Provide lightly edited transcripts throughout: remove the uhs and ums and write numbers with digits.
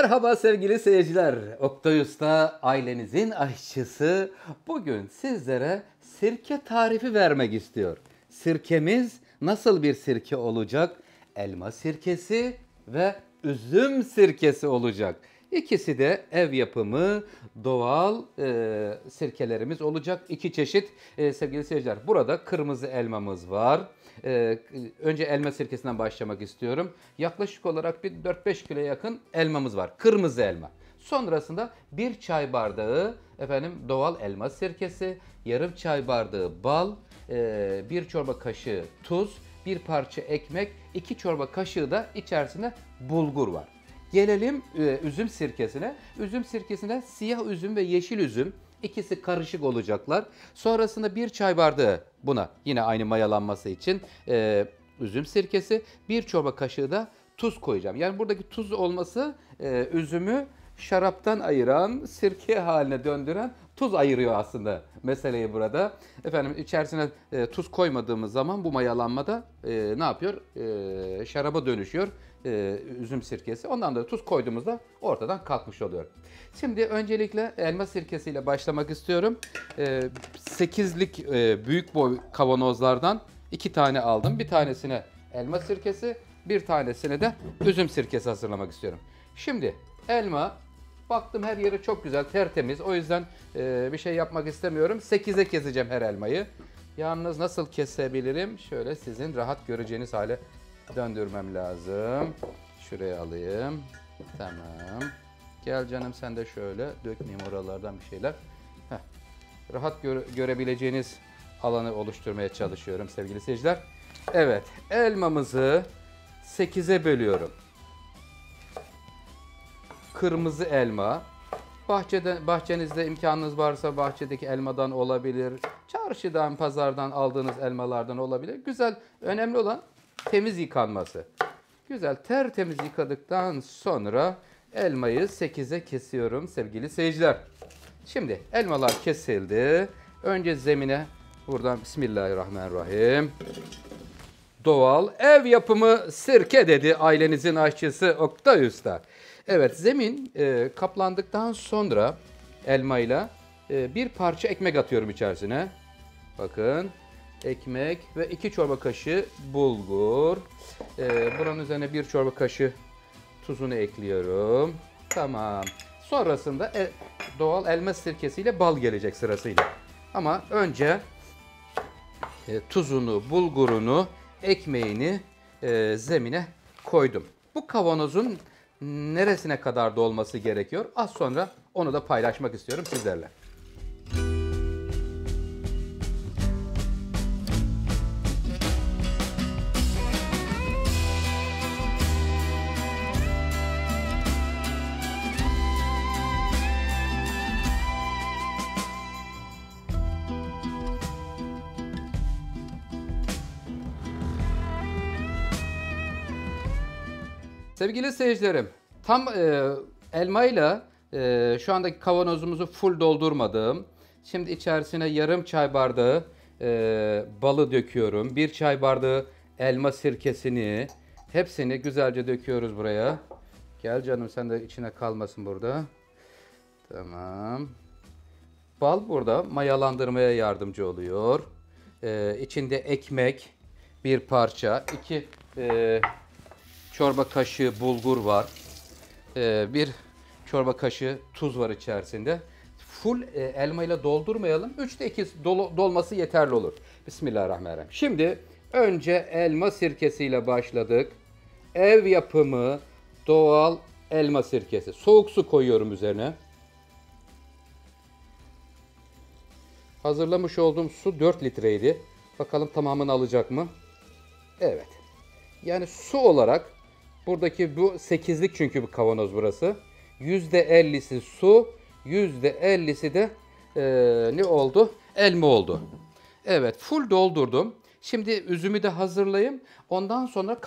Merhaba sevgili seyirciler. Oktay Usta, ailenizin aşçısı, bugün sizlere sirke tarifi vermek istiyor. Sirkemiz nasıl bir sirke olacak? Elma sirkesi ve üzüm sirkesi olacak. İkisi de ev yapımı doğal sirkelerimiz olacak. İki çeşit sevgili seyirciler. Burada kırmızı elmamız var. Önce elma sirkesinden başlamak istiyorum. Yaklaşık olarak bir 4-5 kilo yakın elmamız var. Kırmızı elma. Sonrasında bir çay bardağı doğal elma sirkesi, yarım çay bardağı bal, bir çorba kaşığı tuz, bir parça ekmek, 2 çorba kaşığı da içerisinde bulgur var. Gelelim üzüm sirkesine. Üzüm sirkesine siyah üzüm ve yeşil üzüm ikisi karışık olacaklar. Sonrasında bir çay bardağı buna yine aynı mayalanması için üzüm sirkesi, bir çorba kaşığı da tuz koyacağım. Yani buradaki tuz olması üzümü şaraptan ayıran, sirke haline döndüren tuz ayırıyor aslında meseleyi burada. İçerisine tuz koymadığımız zaman bu mayalanmada ne yapıyor? Şaraba dönüşüyor üzüm sirkesi. Ondan da tuz koyduğumuzda ortadan kalkmış oluyor. Şimdi öncelikle elma sirkesiyle başlamak istiyorum. 8'lik büyük boy kavanozlardan 2 tane aldım. Bir tanesine elma sirkesi, bir tanesine de üzüm sirkesi hazırlamak istiyorum. Şimdi elma, baktım her yeri çok güzel, tertemiz. O yüzden bir şey yapmak istemiyorum. 8'e keseceğim her elmayı. Yalnız nasıl kesebilirim? Şöyle sizin rahat göreceğiniz hale döndürmem lazım. Şuraya alayım. Tamam. Gel canım sen de şöyle. Dökmeyeyim oralardan bir şeyler. Heh. Rahat görebileceğiniz alanı oluşturmaya çalışıyorum sevgili seyirciler. Evet. Elmamızı 8'e bölüyorum. Kırmızı elma. Bahçenizde imkanınız varsa bahçedeki elmadan olabilir. Çarşıdan, pazardan aldığınız elmalardan olabilir. Güzel. Önemli olan temiz yıkanması. Güzel tertemiz yıkadıktan sonra elmayı 8'e kesiyorum sevgili seyirciler. Şimdi elmalar kesildi. Önce zemine buradan Bismillahirrahmanirrahim. Doğal ev yapımı sirke dedi ailenizin aşçısı Oktay Usta. Evet, zemin kaplandıktan sonra elmayla bir parça ekmek atıyorum içerisine. Bakın, ekmek ve 2 çorba kaşığı bulgur. Buranın üzerine 1 çorba kaşığı tuzunu ekliyorum. Tamam. Sonrasında doğal elma sirkesiyle bal gelecek sırasıyla. Ama önce tuzunu, bulgurunu, ekmeğini zemine koydum. Bu kavanozun neresine kadar dolması gerekiyor? Az sonra onu da paylaşmak istiyorum sizlerle. Sevgili seyircilerim, tam elmayla şu andaki kavanozumuzu full doldurmadım. Şimdi içerisine yarım çay bardağı balı döküyorum. 1 çay bardağı elma sirkesini, hepsini güzelce döküyoruz buraya. Gel canım sen de içine kalmasın burada. Tamam. Bal burada mayalandırmaya yardımcı oluyor. İçinde ekmek, bir parça, 2 çorba kaşığı bulgur var. Bir çorba kaşığı tuz var içerisinde. Full elma ile doldurmayalım. 3'te 2 dolması yeterli olur. Bismillahirrahmanirrahim. Şimdi önce elma sirkesiyle başladık. Ev yapımı doğal elma sirkesi. Soğuk su koyuyorum üzerine. Hazırlamış olduğum su 4 litreydi. Bakalım tamamını alacak mı? Evet. Yani su olarak buradaki bu 8'lik çünkü bu kavanoz burası. %50'si su, %50'si de ne oldu? Elma oldu. Evet, full doldurdum. Şimdi üzümü de hazırlayayım. Ondan sonra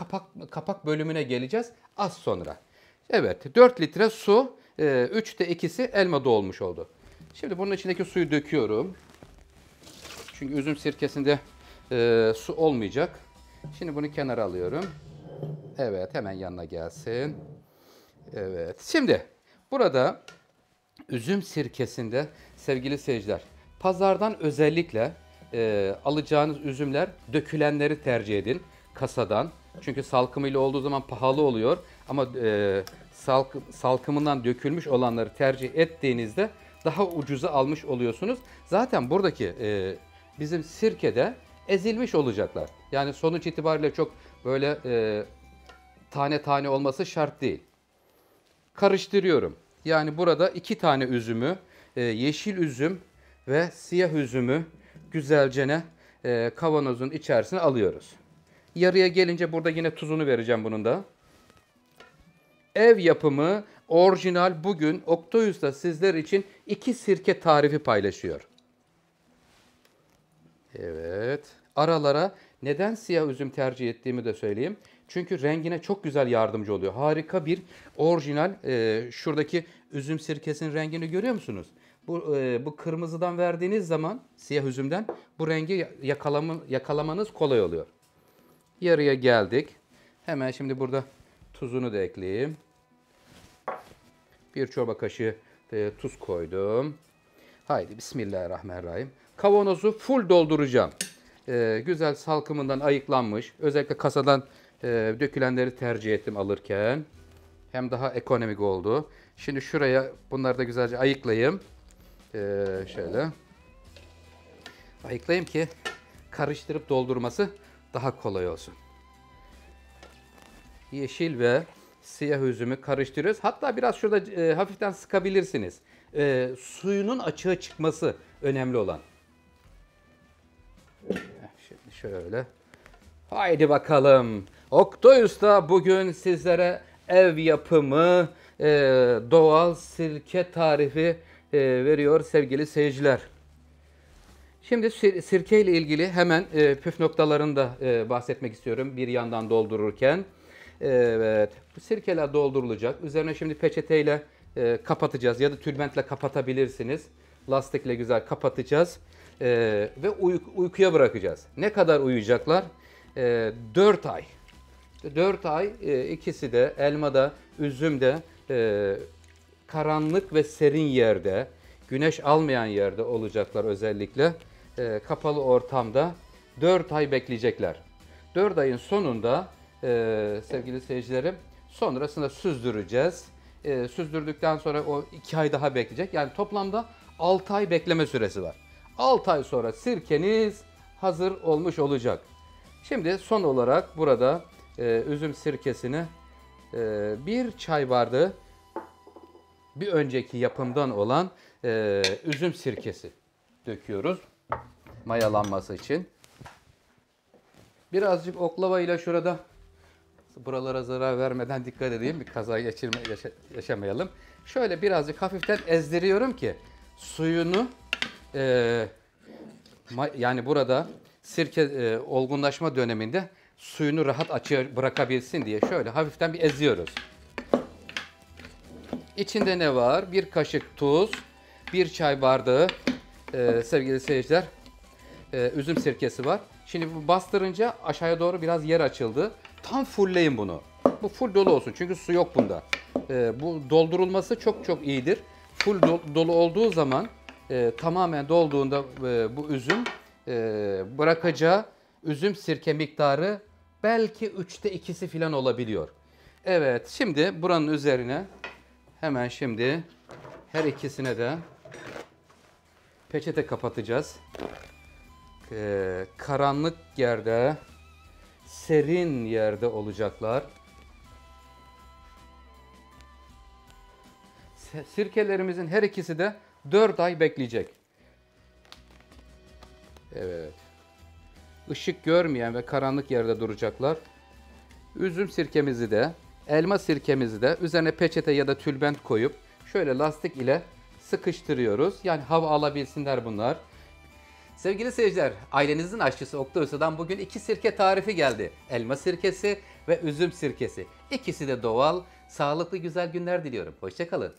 kapak bölümüne geleceğiz az sonra. Evet, 4 litre su, 3'te 2'si elma dolmuş oldu. Şimdi bunun içindeki suyu döküyorum. Çünkü üzüm sirkesinde su olmayacak. Şimdi bunu kenara alıyorum. Evet, hemen yanına gelsin. Evet, şimdi Burada üzüm sirkesinde sevgili seyirciler, pazardan özellikle alacağınız üzümler dökülenleri tercih edin kasadan. Çünkü salkımıyla olduğu zaman pahalı oluyor ama salkımından dökülmüş olanları tercih ettiğinizde daha ucuza almış oluyorsunuz. Zaten buradaki bizim sirkede ezilmiş olacaklar. Yani sonuç itibariyle çok böyle tane tane olması şart değil. Karıştırıyorum. Yani burada 2 tane üzümü, yeşil üzüm ve siyah üzümü güzelce kavanozun içerisine alıyoruz. Yarıya gelince burada yine tuzunu vereceğim bunun da. Ev yapımı, orijinal bugün Oktoyus'ta sizler için 2 sirke tarifi paylaşıyor. Evet. Aralara neden siyah üzüm tercih ettiğimi de söyleyeyim. Çünkü rengine çok güzel yardımcı oluyor. Harika bir orijinal. Şuradaki üzüm sirkesinin rengini görüyor musunuz? Bu kırmızıdan verdiğiniz zaman siyah üzümden bu rengi yakalamanız kolay oluyor. Yarıya geldik. Hemen şimdi burada tuzunu da ekleyeyim. 1 çorba kaşığı tuz koydum. Haydi bismillahirrahmanirrahim. Kavanozu full dolduracağım. Güzel salkımından ayıklanmış. Özellikle kasadan dökülenleri tercih ettim alırken. Hem daha ekonomik oldu. Şimdi şuraya bunları da güzelce ayıklayayım. Şöyle. Ayıklayayım ki karıştırıp doldurması daha kolay olsun. Yeşil ve siyah üzümü karıştırıyoruz. Hatta biraz şurada hafiften sıkabilirsiniz. Suyunun açığa çıkması önemli olan. Şimdi şöyle. Haydi bakalım. Oktoyus'ta bugün sizlere ev yapımı doğal sirke tarifi veriyor sevgili seyirciler. Şimdi sirke ile ilgili hemen püf noktalarını da bahsetmek istiyorum bir yandan doldururken. Evet, bu sirkeler doldurulacak. Üzerine şimdi peçeteyle kapatacağız ya da tülbentle kapatabilirsiniz. Lastikle güzel kapatacağız ve uykuya bırakacağız. Ne kadar uyuyacaklar? 4 ay. 4 ay ikisi de elmada, üzümde karanlık ve serin yerde, güneş almayan yerde olacaklar özellikle. Kapalı ortamda 4 ay bekleyecekler. 4 ayın sonunda sevgili seyircilerim sonrasında süzdüreceğiz. Süzdürdükten sonra o 2 ay daha bekleyecek. Yani toplamda 6 ay bekleme süresi var. 6 ay sonra sirkeniz hazır olmuş olacak. Şimdi son olarak burada üzüm sirkesini 1 çay bardağı bir önceki yapımdan olan üzüm sirkesi döküyoruz mayalanması için. Birazcık oklava ile şurada buralara zarar vermeden dikkat edeyim. Bir kaza yaşamayalım. Şöyle birazcık hafiften ezdiriyorum ki suyunu yani burada sirke olgunlaşma döneminde suyunu rahat açığa bırakabilsin diye şöyle hafiften bir eziyoruz. İçinde ne var? 1 kaşık tuz, 1 çay bardağı sevgili seyirciler üzüm sirkesi var. Şimdi bu bastırınca aşağıya doğru biraz yer açıldı. Tam fullleyin bunu. Bu full dolu olsun çünkü su yok bunda. Bu doldurulması çok çok iyidir. Full dolu olduğu zaman tamamen dolduğunda bu üzüm bırakacağı üzüm sirke miktarı belki 3'te 2'si falan olabiliyor. Evet, şimdi buranın üzerine hemen şimdi her ikisine de peçete kapatacağız. Karanlık yerde, serin yerde olacaklar. Sirkelerimizin her ikisi de 4 ay bekleyecek. Evet. Işık görmeyen ve karanlık yerde duracaklar. Üzüm sirkemizi de, elma sirkemizi de üzerine peçete ya da tülbent koyup şöyle lastik ile sıkıştırıyoruz. Yani hava alabilsinler bunlar. Sevgili seyirciler, ailenizin aşçısı Oktay Usta'dan bugün 2 sirke tarifi geldi. Elma sirkesi ve üzüm sirkesi. İkisi de doğal, sağlıklı güzel günler diliyorum. Hoşça kalın.